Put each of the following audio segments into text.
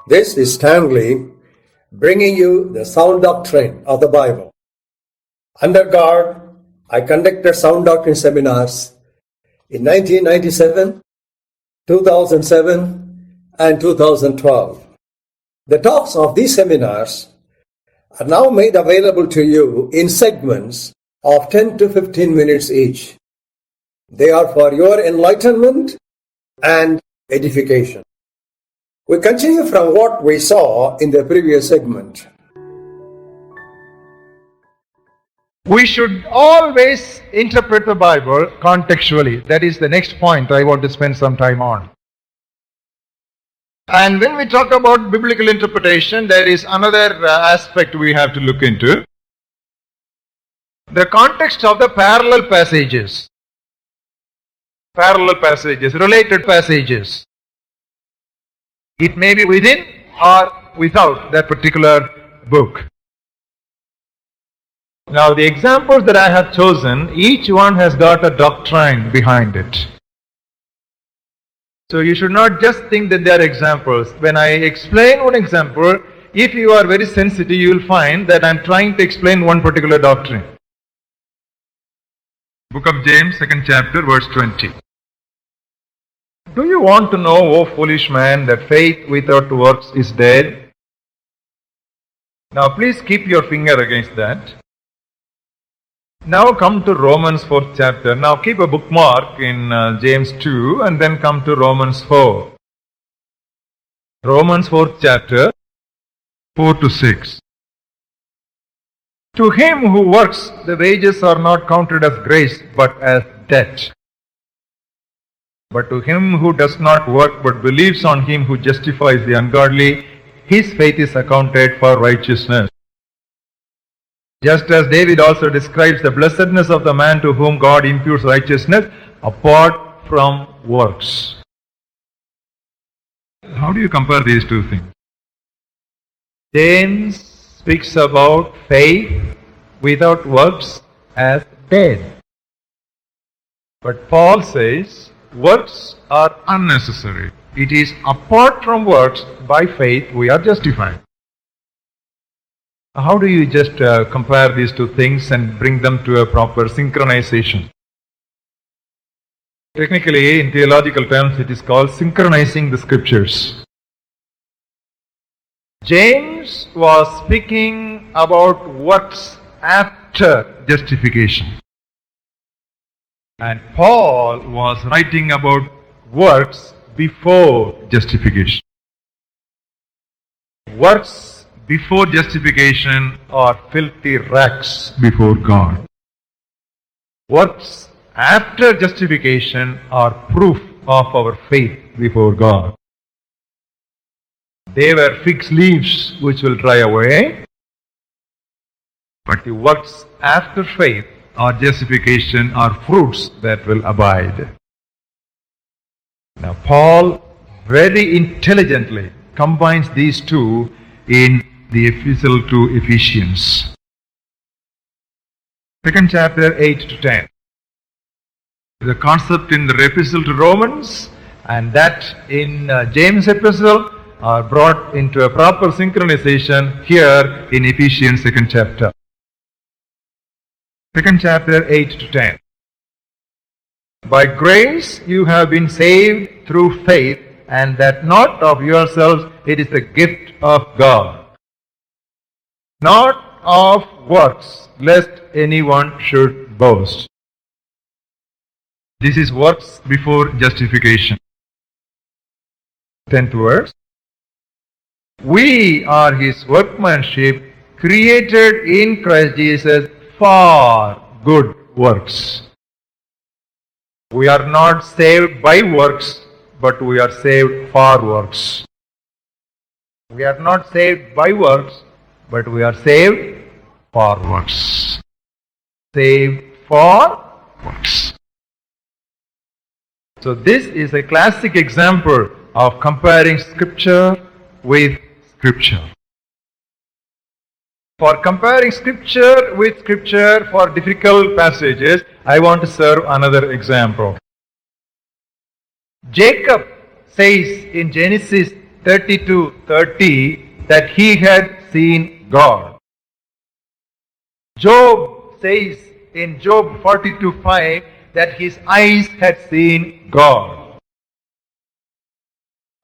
This is Stanley bringing you the sound doctrine of the Bible. Under God, I conducted sound doctrine seminars in 1997, 2007, and 2012. The talks of these seminars are now made available to you in segments of 10 to 15 minutes each. They are for your enlightenment and edification. We continue from what we saw in the previous segment. We should always interpret the Bible contextually. That is the next point I want to spend some time on. And when we talk about biblical interpretation, there is another aspect we have to look into. The context of the parallel passages, related passages. It may be within or without that particular book. Now, the examples that I have chosen, each one has got a doctrine behind it. So you should not just think that they are examples. When I explain one example, if you are very sensitive, you will find that I am trying to explain one particular doctrine. Book of James, 2nd chapter, verse 20. Do you want to know, O foolish man, that faith without works is dead? Now please keep your finger against that. Now come to Romans 4th chapter. Now keep a bookmark in James 2 and then come to Romans 4. Romans 4th chapter, 4 to 6. To him who works, the wages are not counted as grace, but as debt. But to him who does not work, but believes on him who justifies the ungodly, his faith is accounted for righteousness. Just as David also describes the blessedness of the man to whom God imputes righteousness apart from works. How do you compare these two things? James speaks about faith without works as dead. But Paul says works are unnecessary. It is apart from works, by faith we are justified. How do you just compare these two things and bring them to a proper synchronization? Technically, in theological terms, it is called synchronizing the scriptures. James was speaking about works after justification. And Paul was writing about works before justification. Works before justification are filthy rags before God. Works after justification are proof of our faith before God. They were fig leaves which will dry away, but the works after faith or justification are fruits that will abide. Now Paul very intelligently combines these two in the epistle to Ephesians. 2nd chapter, 8 to 10. The concept in the epistle to Romans and that in James' epistle are brought into a proper synchronization here in Ephesians 2nd chapter. 2nd chapter, 8 to 10. By grace you have been saved through faith, and that not of yourselves, it is the gift of God. Not of works, lest anyone should boast. This is works before justification. 10th verse. We are his workmanship, created in Christ Jesus for good works. We are not saved by works, but we are saved for works. We are not saved by works, but we are saved for works. Saved for works. So this is a classic example of comparing scripture with scripture. For comparing scripture with scripture for difficult passages, I want to serve another example. Jacob says in Genesis 32:30 that he had seen God. Job says in Job 42:5 that his eyes had seen God.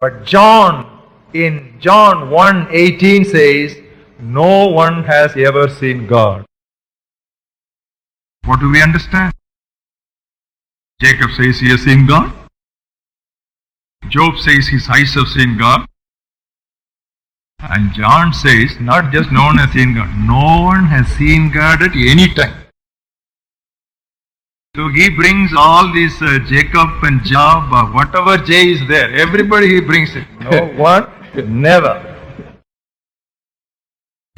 But John in John 1:18 says, no one has ever seen God. What do we understand? Jacob says he has seen God. Job says his eyes have seen God. And John says not just no one has seen God, no one has seen God at any time. So he brings all these Jacob and Job, whatever J is there, everybody he brings it. No one, never.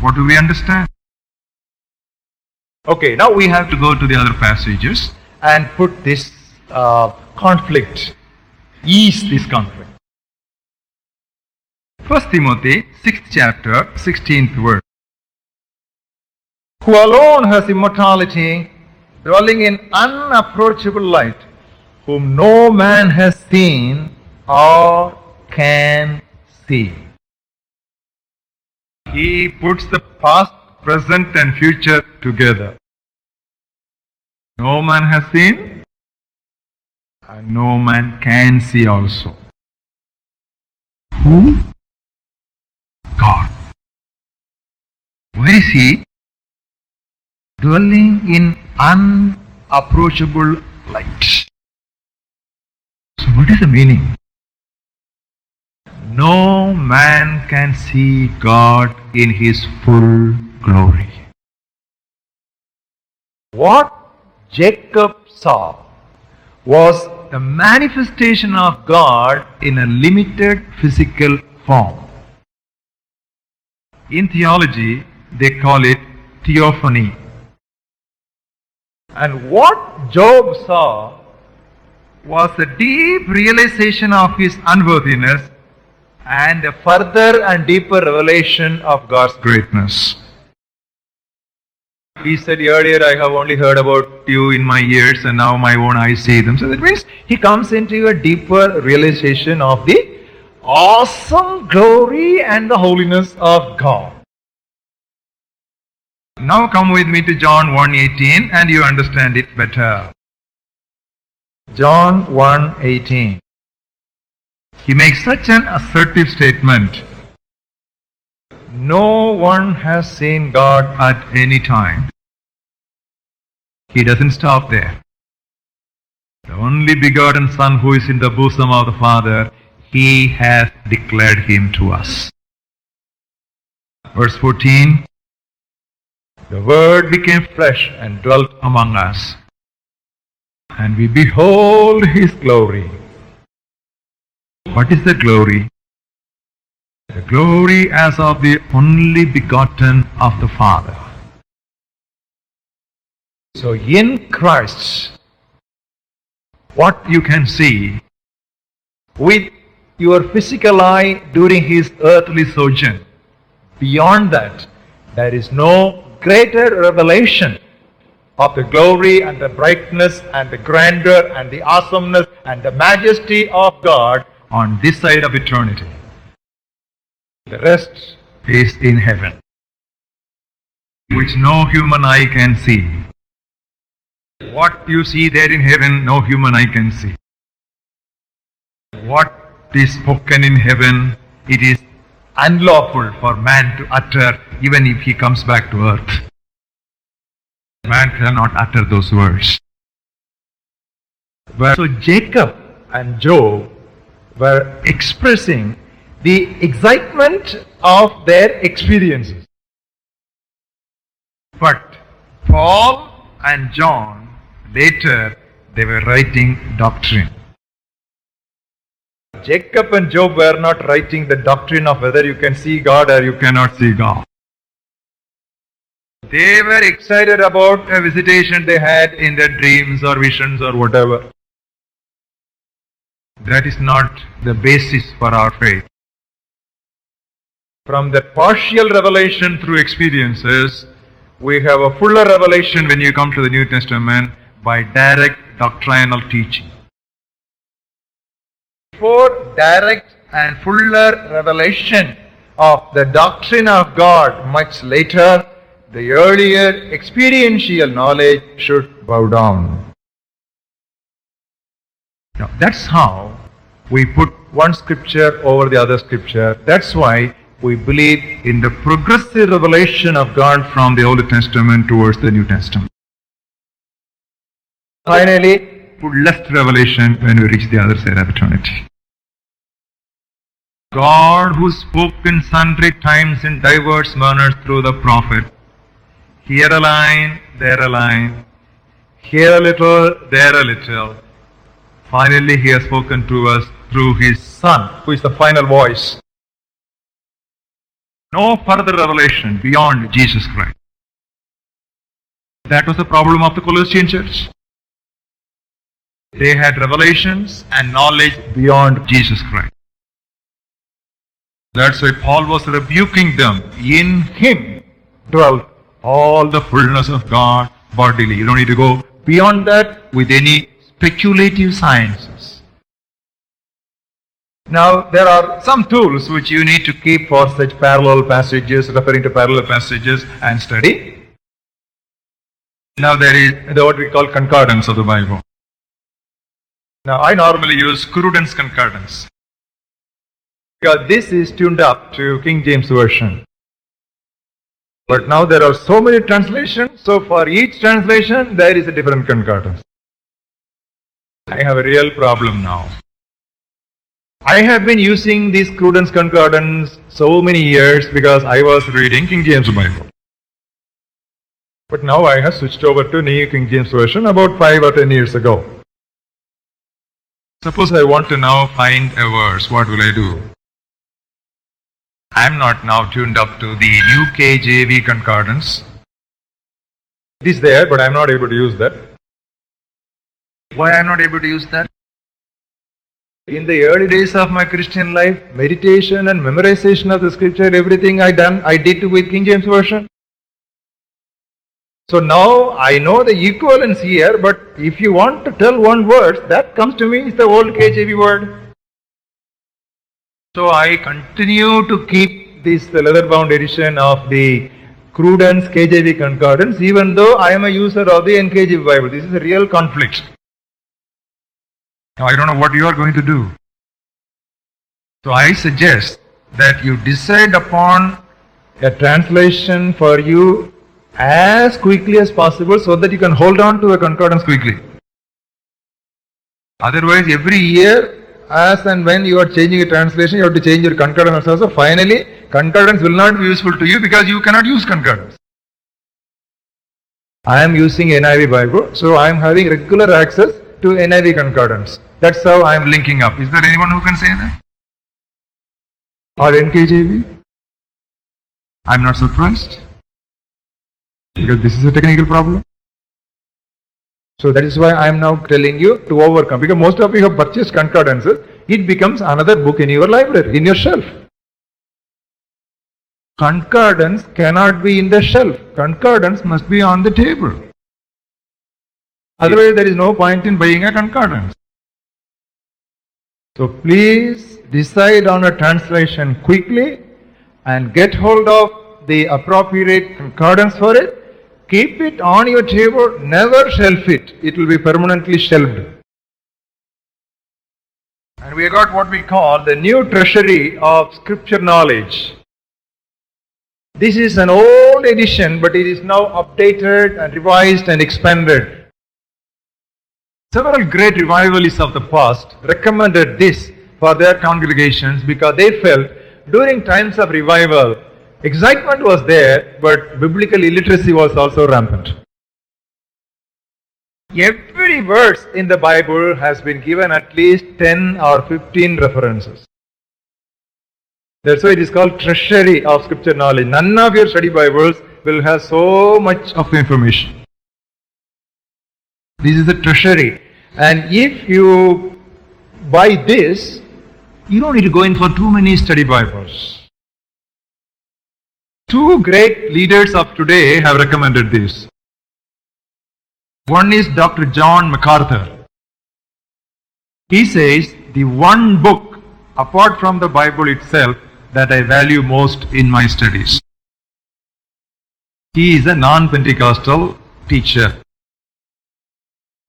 What do we understand? Okay, now we have to go to the other passages and put this conflict, ease this conflict. 1 Timothy 6th chapter, 16th verse. Who alone has immortality, dwelling in unapproachable light, whom no man has seen or can see. He puts the past, present and future together. No man has seen and no man can see also. Who? God. Where is he? Dwelling in unapproachable light. So what is the meaning? No man can see God in his full glory. What Jacob saw was the manifestation of God in a limited physical form. In theology, they call it theophany. And what Job saw was a deep realization of his unworthiness and a further and deeper revelation of God's greatness. He said earlier, I have only heard about you in my ears and now my own eyes see them. So that means he comes into a deeper realization of the awesome glory and the holiness of God. Now come with me to John 1:18 and you understand it better. John 1:18. He makes such an assertive statement. No one has seen God at any time. He doesn't stop there. The only begotten Son who is in the bosom of the Father, He has declared Him to us. Verse 14. The Word became flesh and dwelt among us, and we behold His glory. What is the glory? The glory as of the only begotten of the Father. So in Christ, what you can see with your physical eye during His earthly sojourn, beyond that, there is no greater revelation of the glory and the brightness and the grandeur and the awesomeness and the majesty of God on this side of eternity. The rest is in heaven, which no human eye can see. What you see there in heaven, no human eye can see. What is spoken in heaven, it is unlawful for man to utter, even if he comes back to earth. Man cannot utter those words. So Jacob and Job were expressing the excitement of their experiences. But Paul and John, later, they were writing doctrine. Jacob and Job were not writing the doctrine of whether you can see God or you cannot see God. They were excited about a visitation they had in their dreams or visions or whatever. That is not the basis for our faith. From the partial revelation through experiences, we have a fuller revelation when you come to the New Testament by direct doctrinal teaching. Before direct and fuller revelation of the doctrine of God much later, the earlier experiential knowledge should bow down. Now, that's how we put one scripture over the other scripture. That's why we believe in the progressive revelation of God from the Old Testament towards the New Testament. Finally, put less revelation when we reach the other side of eternity. God, who spoke in sundry times in diverse manners through the prophet, here a line, there a line, here a little, there a little. Finally, He has spoken to us through His Son, who is the final voice. No further revelation beyond Jesus Christ. That was the problem of the Colossian church. They had revelations and knowledge beyond Jesus Christ. That's why Paul was rebuking them. In Him dwelt all the fullness of God bodily. You don't need to go beyond that with any speculative sciences. Now, there are some tools which you need to keep for such parallel passages, referring to parallel passages and study. Now, there is what we call concordance of the Bible. Now, I normally use Cruden's Concordance, because this is tuned up to King James Version. But now there are so many translations, so for each translation there is a different concordance. I have a real problem now. I have been using this Cruden's Concordance so many years because I was reading King James Bible. But now I have switched over to New King James Version about 5 or 10 years ago. Suppose I want to now find a verse, what will I do? I am not now tuned up to the New KJV Concordance. It is there, but I am not able to use that. Why I am not able to use that? In the early days of my Christian life, meditation and memorization of the scripture, everything I did with King James Version. So now I know the equivalence here, but if you want to tell one word, that comes to me is the old KJV word. So I continue to keep this leather-bound edition of the Cruden's KJV Concordance, even though I am a user of the NKJV Bible. This is a real conflict. Now I don't know what you are going to do. So I suggest that you decide upon a translation for you as quickly as possible so that you can hold on to a concordance quickly. Otherwise, every year, as and when you are changing a translation, you have to change your concordance also. Finally, concordance will not be useful to you because you cannot use concordance. I am using NIV Bible, so I am having regular access to NIV concordance. That's how I am linking up. Is there anyone who can say that? Or NKJV? I am not surprised, because this is a technical problem. So that is why I am now telling you to overcome. Because most of you have purchased concordances, it becomes another book in your library, in your shelf. Concordance cannot be in the shelf. Concordance must be on the table. Otherwise, there is no point in buying a concordance. So please decide on a translation quickly and get hold of the appropriate concordance for it. Keep it on your table, never shelf it. It will be permanently shelved. And we have got what we call the new treasury of scripture knowledge. This is an old edition, but it is now updated and revised and expanded. Several great revivalists of the past recommended this for their congregations because they felt during times of revival, excitement was there, but biblical illiteracy was also rampant. Every verse in the Bible has been given at least 10 or 15 references. That's why it is called treasury of scripture knowledge. None of your study Bibles will have so much of information. This is a treasury. And if you buy this, you don't need to go in for too many study Bibles. Two great leaders of today have recommended this. One is Dr. John MacArthur. He says the one book apart from the Bible itself that I value most in my studies. He is a non-Pentecostal teacher.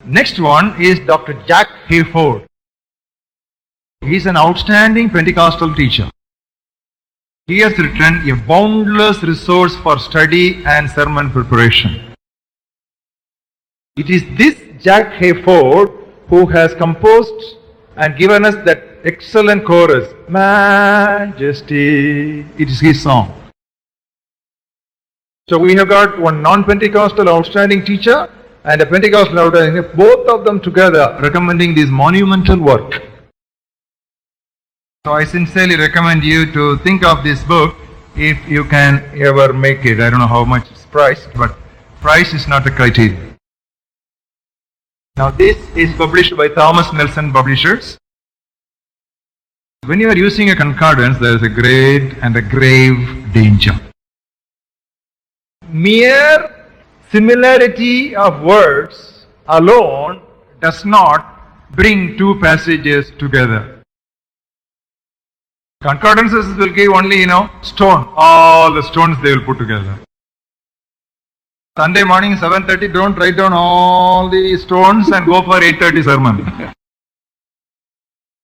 Next one is Dr. Jack Hayford. He is an outstanding Pentecostal teacher. He has written a boundless resource for study and sermon preparation. It is this Jack Hayford who has composed and given us that excellent chorus, Majesty. It is his song. So we have got one non-Pentecostal outstanding teacher and a Pentecostal outstanding, both of them together recommending this monumental work. So I sincerely recommend you to think of this book if you can ever make it. I don't know how much it's priced, but price is not a criterion. Now this is published by Thomas Nelson Publishers. When you are using a concordance, there is a great and a grave danger. Mere similarity of words alone does not bring two passages together. Concordances will give only, stone. All the stones they will put together. Sunday morning, 7:30, don't write down all the stones and go for 8:30 sermon.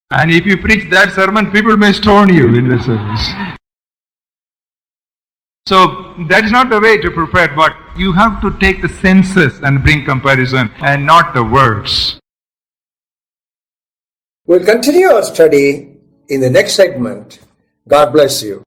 And if you preach that sermon, people may stone you in the service. So that is not the way to prepare, but you have to take the senses and bring comparison and not the words. We'll continue our study in the next segment. God bless you.